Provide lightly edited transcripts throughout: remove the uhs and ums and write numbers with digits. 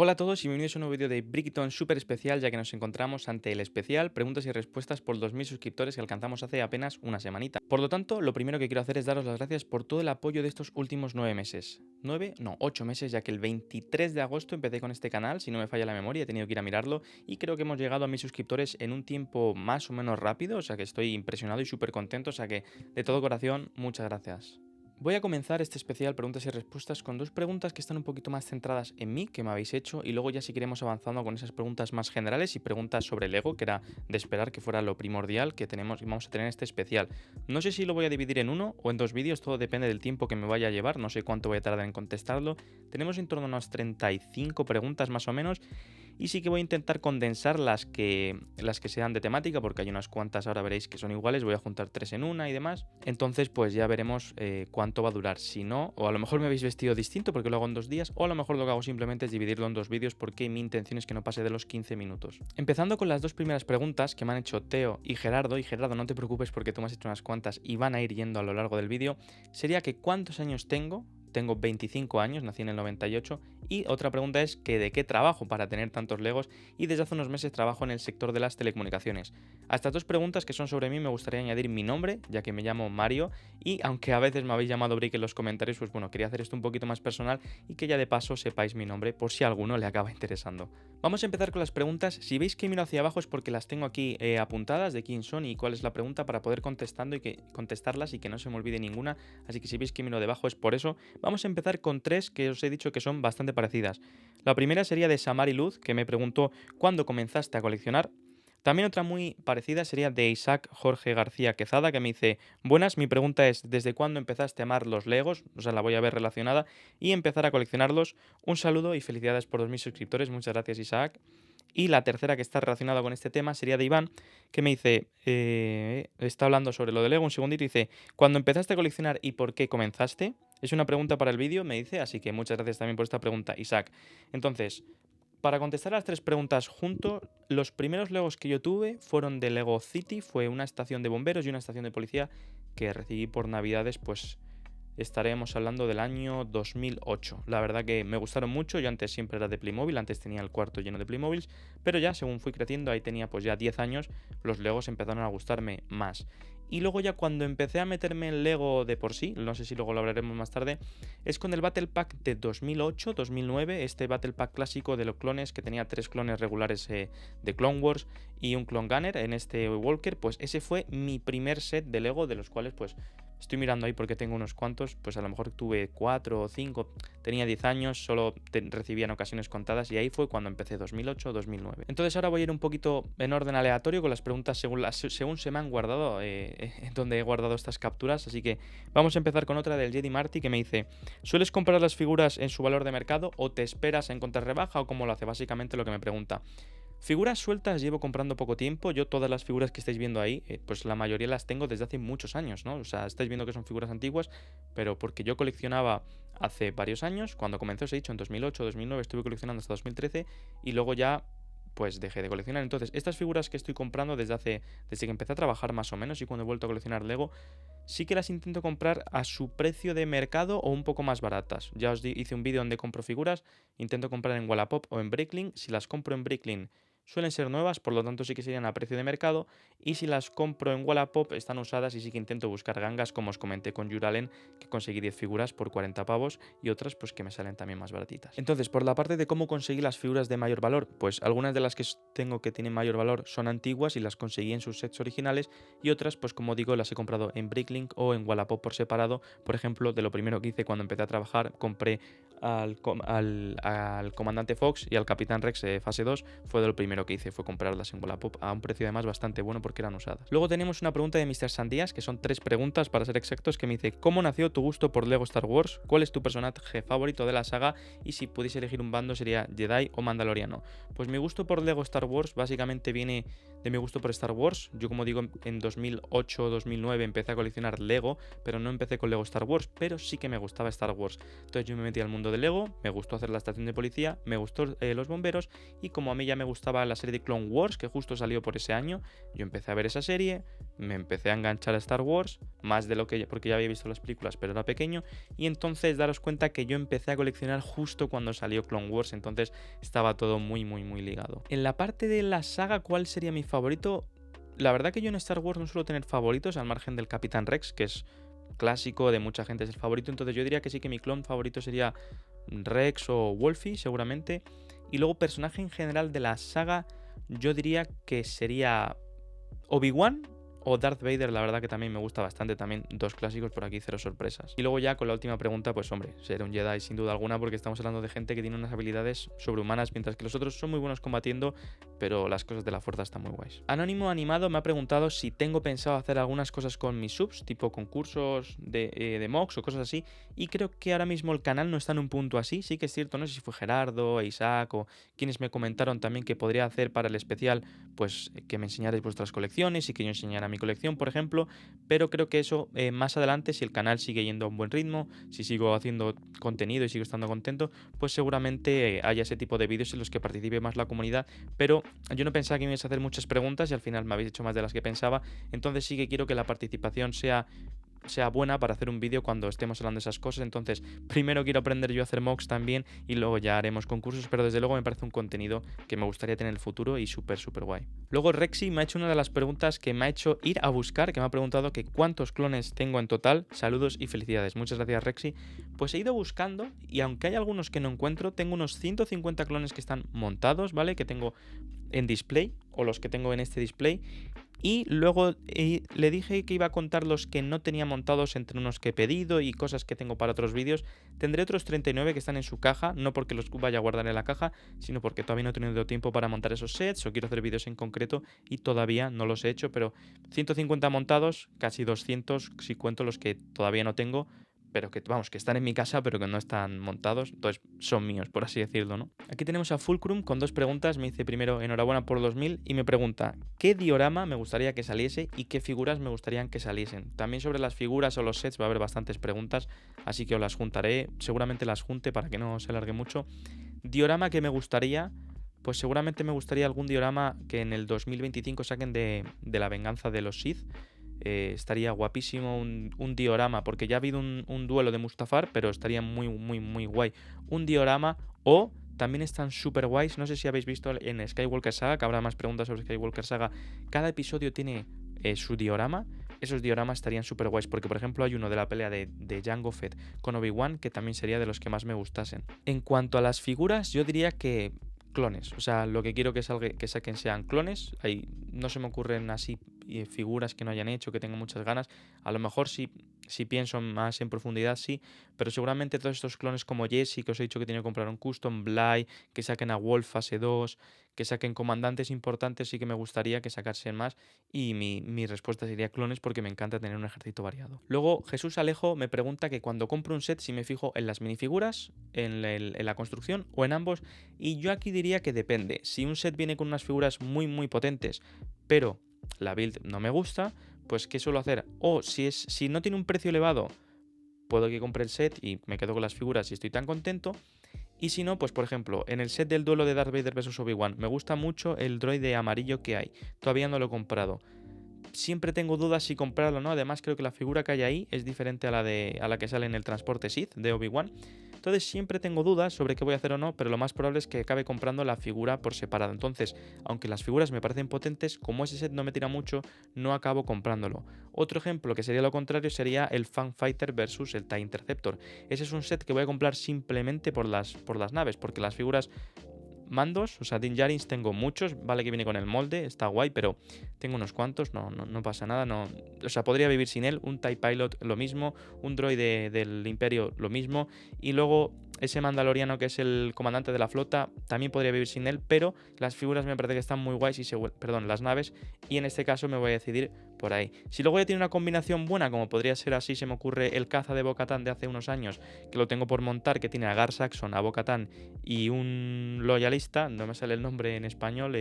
Hola a todos y bienvenidos a un nuevo vídeo de Brickton súper especial, ya que nos encontramos ante el especial preguntas y respuestas por 2000 suscriptores que alcanzamos hace apenas una semanita. Por lo tanto, lo primero que quiero hacer es daros las gracias por todo el apoyo de estos últimos 9 meses. 9, no, 8 meses, ya que el 23 de agosto empecé con este canal, si no me falla la memoria, he tenido que ir a mirarlo, y creo que hemos llegado a 1000 suscriptores en un tiempo más o menos rápido, o sea que estoy impresionado y súper contento, o sea que de todo corazón, muchas gracias. Voy a comenzar este especial preguntas y respuestas con dos preguntas que están un poquito más centradas en mí, que me habéis hecho, y luego ya seguiremos avanzando con esas preguntas más generales y preguntas sobre el ego, que era de esperar que fuera lo primordial que tenemos y vamos a tener en este especial. No sé si lo voy a dividir en uno o en dos vídeos, todo depende del tiempo que me vaya a llevar, no sé cuánto voy a tardar en contestarlo. Tenemos en torno a unas 35 preguntas más o menos. Y sí que voy a intentar condensar las que sean de temática, porque hay unas cuantas, ahora veréis que son iguales, voy a juntar tres en una y demás. Entonces pues ya veremos cuánto va a durar. Si no, o a lo mejor me habéis vestido distinto porque lo hago en 2 días, o a lo mejor lo que hago simplemente es dividirlo en dos vídeos porque mi intención es que no pase de los 15 minutos. Empezando con las dos primeras preguntas que me han hecho Teo y Gerardo no te preocupes porque tú me has hecho unas cuantas y van a ir yendo a lo largo del vídeo, sería que ¿cuántos años tengo? Tengo 25 años, nací en el 98, y otra pregunta es que de qué trabajo para tener tantos legos, y desde hace unos meses trabajo en el sector de las telecomunicaciones. A estas dos preguntas que son sobre mí me gustaría añadir mi nombre, ya que me llamo Mario, y aunque a veces me habéis llamado Brick en los comentarios, pues bueno, quería hacer esto un poquito más personal y que ya de paso sepáis mi nombre por si a alguno le acaba interesando. Vamos a empezar con las preguntas. Si veis que miro hacia abajo es porque las tengo aquí apuntadas de quién son y cuál es la pregunta para poder contestarlas y que no se me olvide ninguna, así que si veis que miro debajo es por eso. Vamos a empezar con tres que os he dicho que son bastante parecidas. La primera sería de Samari Luz, que me preguntó ¿cuándo comenzaste a coleccionar? También otra muy parecida sería de Isaac Jorge García Quezada, que me dice: buenas, mi pregunta es ¿desde cuándo empezaste a amar los Legos? O sea, la voy a ver relacionada y empezar a coleccionarlos. Un saludo y felicidades por 2000 suscriptores, muchas gracias Isaac. Y la tercera que está relacionada con este tema sería de Iván, que me dice, está hablando sobre lo de Lego, un segundito, y dice, ¿cuándo empezaste a coleccionar y por qué comenzaste? Es una pregunta para el vídeo, me dice, así que muchas gracias también por esta pregunta, Isaac. Entonces, para contestar a las tres preguntas juntos, los primeros Legos que yo tuve fueron de Lego City, fue una estación de bomberos y una estación de policía que recibí por Navidades, pues estaremos hablando del año 2008. La verdad que me gustaron mucho, yo antes siempre era de Playmobil, antes tenía el cuarto lleno de Playmobil, pero ya según fui creciendo, ahí tenía pues ya 10 años, los Legos empezaron a gustarme más. Y luego ya cuando empecé a meterme en Lego de por sí, no sé si luego lo hablaremos más tarde, es con el Battle Pack de 2008-2009, este Battle Pack clásico de los clones que tenía 3 clones regulares de Clone Wars y un Clone Gunner en este Walker, pues ese fue mi primer set de Lego, de los cuales pues estoy mirando ahí porque tengo unos cuantos, pues a lo mejor tuve 4 o 5, tenía 10 años, solo recibía en ocasiones contadas y ahí fue cuando empecé 2008-2009. Entonces ahora voy a ir un poquito en orden aleatorio con las preguntas según se me han guardado, donde he guardado estas capturas, así que vamos a empezar con otra del Jedi Marty que me dice, ¿sueles comprar las figuras en su valor de mercado o te esperas a encontrar rebaja o cómo lo hace? Básicamente lo que me pregunta. Figuras sueltas llevo comprando poco tiempo. Yo todas las figuras que estáis viendo ahí, pues la mayoría las tengo desde hace muchos años, ¿no? O sea, estáis viendo que son figuras antiguas, pero porque yo coleccionaba hace varios años. Cuando comenzó, os he dicho, en 2008, 2009 estuve coleccionando hasta 2013 y luego ya pues dejé de coleccionar. Entonces, estas figuras que estoy comprando desde que empecé a trabajar más o menos y cuando he vuelto a coleccionar Lego, sí que las intento comprar a su precio de mercado o un poco más baratas. Ya os hice un vídeo donde compro figuras, intento comprar en Wallapop o en Bricklink. Si las compro en Bricklink suelen ser nuevas, por lo tanto sí que serían a precio de mercado, y si las compro en Wallapop están usadas y sí que intento buscar gangas, como os comenté con Juralen, que conseguí 10 figuras por 40 pavos y otras pues que me salen también más baratitas. Entonces, por la parte de cómo conseguí las figuras de mayor valor, pues algunas de las que tengo que tienen mayor valor son antiguas y las conseguí en sus sets originales, y otras pues como digo las he comprado en Bricklink o en Wallapop por separado. Por ejemplo, de lo primero que hice cuando empecé a trabajar, compré al comandante Fox y al capitán Rex fase 2, fue de lo primero que hice, fue comprarlas en Wallapop a un precio además bastante bueno porque eran usadas. Luego tenemos una pregunta de Mr. Sandías, que son 3 preguntas para ser exactos, que me dice: ¿cómo nació tu gusto por Lego Star Wars? ¿Cuál es tu personaje favorito de la saga? Y si pudiese elegir un bando, ¿sería Jedi o Mandaloriano? Pues mi gusto por Lego Star Wars básicamente viene de mi gusto por Star Wars. Yo, como digo, en 2008-2009 empecé a coleccionar Lego, pero no empecé con Lego Star Wars, pero sí que me gustaba Star Wars. Entonces yo me metí al mundo de Lego, me gustó hacer la estación de policía, me gustó los bomberos, y como a mí ya me gustaba la serie de Clone Wars, que justo salió por ese año, yo empecé a ver esa serie, me empecé a enganchar a Star Wars, más de lo que porque ya había visto las películas, pero era pequeño, y entonces daros cuenta que yo empecé a coleccionar justo cuando salió Clone Wars, entonces estaba todo muy ligado. En la parte de la saga, ¿cuál sería mi favorito? La verdad que yo en Star Wars no suelo tener favoritos, al margen del Capitán Rex, que es clásico, de mucha gente es el favorito, entonces yo diría que sí que mi clon favorito sería Rex o Wolfie, seguramente. Y luego personaje en general de la saga, yo diría que sería Obi-Wan o Darth Vader, la verdad que también me gusta bastante, también dos clásicos por aquí, cero sorpresas. Y luego ya con la última pregunta, pues hombre, ser un Jedi sin duda alguna, porque estamos hablando de gente que tiene unas habilidades sobrehumanas, mientras que los otros son muy buenos combatiendo, pero las cosas de la fuerza están muy guays. Anónimo Animado me ha preguntado si tengo pensado hacer algunas cosas con mis subs, tipo concursos de mocks o cosas así, y creo que ahora mismo el canal no está en un punto así, sí que es cierto, no sé si fue Gerardo, Isaac o quienes me comentaron también que podría hacer para el especial, pues que me enseñarais vuestras colecciones y que yo enseñara mi colección, por ejemplo, pero creo que eso más adelante, si el canal sigue yendo a un buen ritmo, si sigo haciendo contenido y sigo estando contento, pues seguramente haya ese tipo de vídeos en los que participe más la comunidad, pero yo no pensaba que me ibas a hacer muchas preguntas y al final me habéis hecho más de las que pensaba, entonces sí que quiero que la participación sea buena para hacer un vídeo cuando estemos hablando de esas cosas. Entonces, primero quiero aprender yo a hacer mocks también y luego ya haremos concursos, pero desde luego me parece un contenido que me gustaría tener en el futuro y súper guay. Luego Rexy me ha hecho una de las preguntas que me ha hecho ir a buscar, que me ha preguntado que cuántos clones tengo en total. Saludos y felicidades. Muchas gracias, Rexy. Pues he ido buscando y aunque hay algunos que no encuentro, tengo unos 150 clones que están montados, ¿vale? Que tengo en display o los que tengo en este display. Y luego le dije que iba a contar los que no tenía montados entre unos que he pedido y cosas que tengo para otros vídeos. Tendré otros 39 que están en su caja, no porque los vaya a guardar en la caja, sino porque todavía no he tenido tiempo para montar esos sets o quiero hacer vídeos en concreto y todavía no los he hecho, pero 150 montados, casi 200 si cuento los que todavía no tengo, pero que, vamos, que están en mi casa, pero que no están montados, entonces son míos, por así decirlo, ¿no? Aquí tenemos a Fulcrum con dos preguntas. Me dice primero, enhorabuena por 2000, y me pregunta, ¿qué diorama me gustaría que saliese y qué figuras me gustarían que saliesen? También sobre las figuras o los sets va a haber bastantes preguntas, así que os las juntaré, seguramente las junte para que no se alargue mucho. Diorama que me gustaría, pues seguramente me gustaría algún diorama que en el 2025 saquen de la venganza de los Sith. Estaría guapísimo un diorama, porque ya ha habido un duelo de Mustafar, pero estaría muy guay. Un diorama, o también están súper guays, no sé si habéis visto en Skywalker Saga, que habrá más preguntas sobre Skywalker Saga, cada episodio tiene su diorama. Esos dioramas estarían súper guays, porque por ejemplo hay uno de la pelea de Jango Fett con Obi-Wan, que también sería de los que más me gustasen. En cuanto a las figuras, yo diría que clones, o sea, lo que quiero que saquen sean clones. Ahí no se me ocurren así figuras que no hayan hecho, que tengo muchas ganas. A lo mejor si pienso más en profundidad, sí, pero seguramente todos estos clones como Jesse, que os he dicho que tiene que comprar un custom, Bly, que saquen a Wolf fase 2, que saquen comandantes importantes, sí que me gustaría que sacasen más, y mi respuesta sería clones, porque me encanta tener un ejército variado. Luego Jesús Alejo me pregunta que cuando compro un set si me fijo en las minifiguras, en la construcción o en ambos, y yo aquí diría que depende. Si un set viene con unas figuras muy potentes, pero la build no me gusta, pues ¿qué suelo hacer? O si no tiene un precio elevado, puedo que compre el set y me quedo con las figuras y estoy tan contento. Y si no, pues por ejemplo, en el set del duelo de Darth Vader vs Obi-Wan, me gusta mucho el droide amarillo que hay. Todavía no lo he comprado. Siempre tengo dudas si comprarlo o no. Además, creo que la figura que hay ahí es diferente a la que sale en el transporte Sith de Obi-Wan. Entonces siempre tengo dudas sobre qué voy a hacer o no, pero lo más probable es que acabe comprando la figura por separado. Entonces, aunque las figuras me parecen potentes, como ese set no me tira mucho, no acabo comprándolo. Otro ejemplo que sería lo contrario sería el Fan Fighter versus el TIE Interceptor. Ese es un set que voy a comprar simplemente por las naves, porque las figuras mandos, o sea, Din Djarin tengo muchos, vale que viene con el molde, está guay, pero tengo unos cuantos, no pasa nada, no, o sea, podría vivir sin él. Un TIE Pilot lo mismo, un droide del Imperio lo mismo, y luego ese mandaloriano que es el comandante de la flota también podría vivir sin él, pero las figuras me parece que están muy guays las naves, y en este caso me voy a decidir por ahí. Si luego ya tiene una combinación buena, como podría ser así, se me ocurre el caza de Bo-Katan de hace unos años, que lo tengo por montar, que tiene a Gar Saxon, a Bo-Katan y un loyalista, no me sale el nombre en español,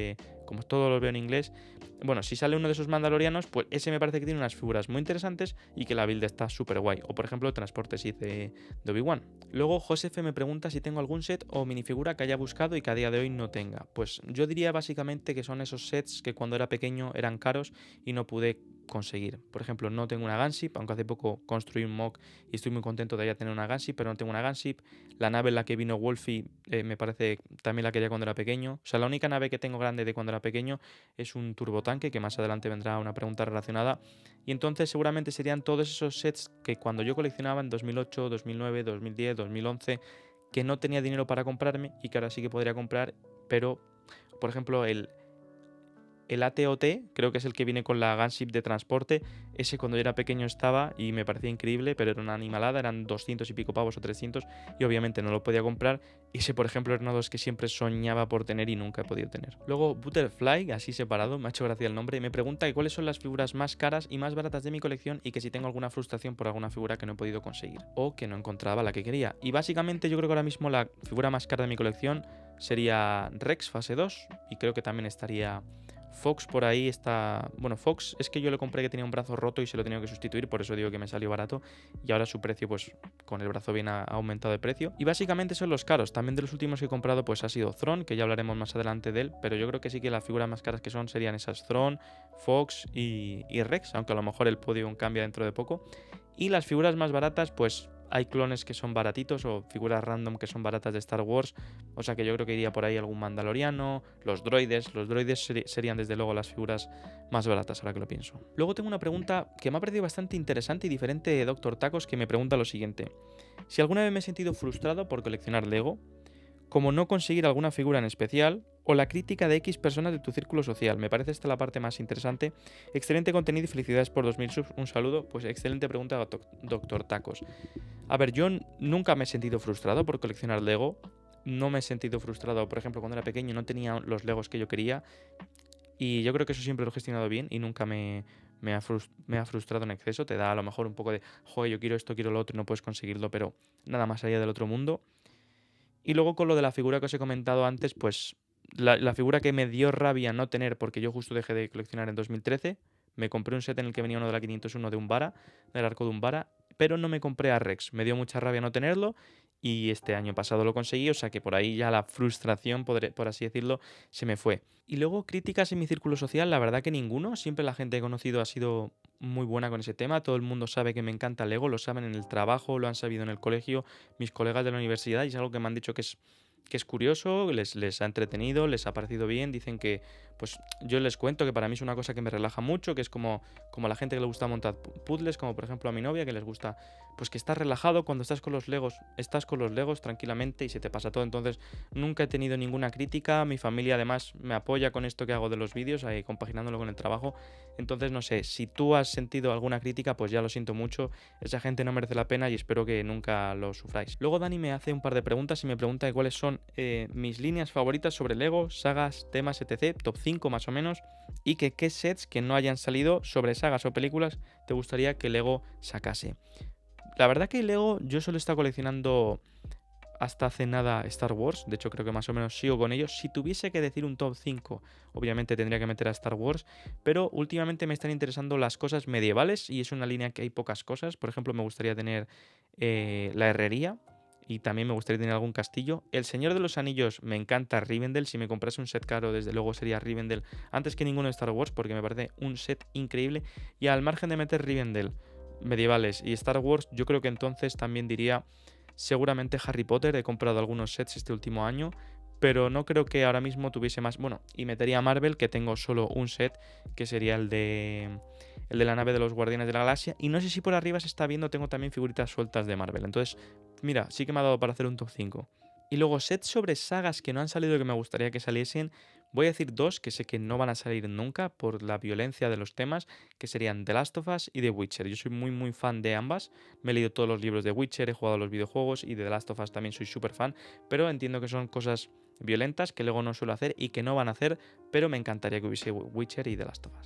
como todo lo veo en inglés. Bueno, si sale uno de esos mandalorianos, pues ese me parece que tiene unas figuras muy interesantes y que la build está súper guay. O por ejemplo, el transporte Sith de Obi-Wan. Luego Josefe me pregunta si tengo algún set o minifigura que haya buscado y que a día de hoy no tenga. Pues yo diría básicamente que son esos sets que cuando era pequeño eran caros y no pude conseguir. Por ejemplo, no tengo una Gunship, aunque hace poco construí un mock y estoy muy contento de ya tener una Gunship, pero no tengo una Gunship. La nave en la que vino Wolfie me parece también la quería cuando era pequeño. O sea, la única nave que tengo grande de cuando era pequeño es un turbotanque, que más adelante vendrá una pregunta relacionada. Y entonces seguramente serían todos esos sets que cuando yo coleccionaba en 2008, 2009, 2010, 2011, que no tenía dinero para comprarme y que ahora sí que podría comprar, pero, por ejemplo, el AT-OT, creo que es el que viene con la Gunship de transporte. Ese cuando yo era pequeño estaba y me parecía increíble, pero era una animalada, eran 200 y pico pavos o 300 y obviamente no lo podía comprar. Ese, por ejemplo, era uno de los que siempre soñaba por tener y nunca he podido tener. Luego Butterfly, así separado, me ha hecho gracia el nombre, me pregunta que cuáles son las figuras más caras y más baratas de mi colección y que si tengo alguna frustración por alguna figura que no he podido conseguir o que no encontraba la que quería. Y básicamente yo creo que ahora mismo la figura más cara de mi colección sería Rex fase 2 y creo que también estaría Fox por ahí está... Bueno, Fox es que yo le compré que tenía un brazo roto y se lo he tenido que sustituir, por eso digo que me salió barato. Y ahora su precio, pues con el brazo bien ha aumentado de precio. Y básicamente son los caros. También de los últimos que he comprado, pues ha sido Thrawn, que ya hablaremos más adelante de él. Pero yo creo que sí que las figuras más caras que son serían esas Thrawn, Fox y Rex, aunque a lo mejor el podio cambia dentro de poco. Y las figuras más baratas, pues hay clones que son baratitos o figuras random que son baratas de Star Wars. O sea que yo creo que iría por ahí algún mandaloriano, los droides. Los droides serían desde luego las figuras más baratas, ahora que lo pienso. Luego tengo una pregunta que me ha parecido bastante interesante y diferente de Doctor Tacos, que me pregunta lo siguiente. Si alguna vez me he sentido frustrado por coleccionar Lego, como no conseguir alguna figura en especial, o la crítica de X personas de tu círculo social. Me parece esta la parte más interesante. Excelente contenido y felicidades por 2000 subs. Un saludo. Pues excelente pregunta, Doctor Tacos. A ver, yo nunca me he sentido frustrado por coleccionar Lego. No me he sentido frustrado, por ejemplo, cuando era pequeño no tenía los Legos que yo quería. Y yo creo que eso siempre lo he gestionado bien y nunca me ha frustrado en exceso. Te da a lo mejor un poco de, joder, yo quiero esto, quiero lo otro y no puedes conseguirlo, pero nada más allá del otro mundo. Y luego con lo de la figura que os he comentado antes, pues la figura que me dio rabia no tener, porque yo justo dejé de coleccionar en 2013, me compré un set en el que venía uno de la 501 de Umbara, del arco de Umbara, pero no me compré a Rex. Me dio mucha rabia no tenerlo y este año pasado lo conseguí, o sea que por ahí ya la frustración, por así decirlo, se me fue. Y luego críticas en mi círculo social, la verdad que ninguno. Siempre la gente que he conocido ha sido muy buena con ese tema. Todo el mundo sabe que me encanta Lego, lo saben en el trabajo, lo han sabido en el colegio, mis colegas de la universidad, y es algo que me han dicho que es curioso, les ha entretenido, les ha parecido bien. Dicen que, pues yo les cuento que para mí es una cosa que me relaja mucho, que es como a la gente que le gusta montar puzzles, como por ejemplo a mi novia, que les gusta, pues que estás relajado cuando estás con los Legos tranquilamente y se te pasa todo. Entonces nunca he tenido ninguna crítica. Mi familia además me apoya con esto que hago de los vídeos, ahí compaginándolo con el trabajo. Entonces no sé, si tú has sentido alguna crítica, pues ya lo siento mucho. Esa gente no merece la pena y espero que nunca lo sufráis. Luego Dani me hace un par de preguntas y me pregunta de cuáles son mis líneas favoritas sobre Lego, sagas, temas, etc. Top 5 más o menos. Y que qué sets que no hayan salido sobre sagas o películas te gustaría que Lego sacase. La verdad que Lego yo solo he estado coleccionando hasta hace nada Star Wars. De hecho creo que más o menos sigo con ellos. Si tuviese que decir un top 5, obviamente tendría que meter a Star Wars. Pero últimamente me están interesando las cosas medievales y es una línea que hay pocas cosas. Por ejemplo, me gustaría tener la herrería. Y también me gustaría tener algún castillo. El Señor de los Anillos me encanta Rivendell. Si me comprase un set caro, desde luego sería Rivendell antes que ninguno de Star Wars, porque me parece un set increíble. Y al margen de meter Rivendell, medievales y Star Wars, yo creo que entonces también diría seguramente Harry Potter. He comprado algunos sets este último año, pero no creo que ahora mismo tuviese más. Bueno, y metería Marvel, que tengo solo un set, que sería el de la nave de los Guardianes de la Galaxia. Y no sé si por arriba se está viendo, tengo también figuritas sueltas de Marvel. Entonces, mira, sí que me ha dado para hacer un top 5. Y luego sets sobre sagas que no han salido y que me gustaría que saliesen. Voy a decir dos que sé que no van a salir nunca por la violencia de los temas, que serían The Last of Us y The Witcher. Yo soy muy muy fan de ambas. Me he leído todos los libros de Witcher, he jugado a los videojuegos y de The Last of Us también soy súper fan. Pero entiendo que son cosas violentas que luego no suelo hacer y que no van a hacer, pero me encantaría que hubiese Witcher y The Last of Us.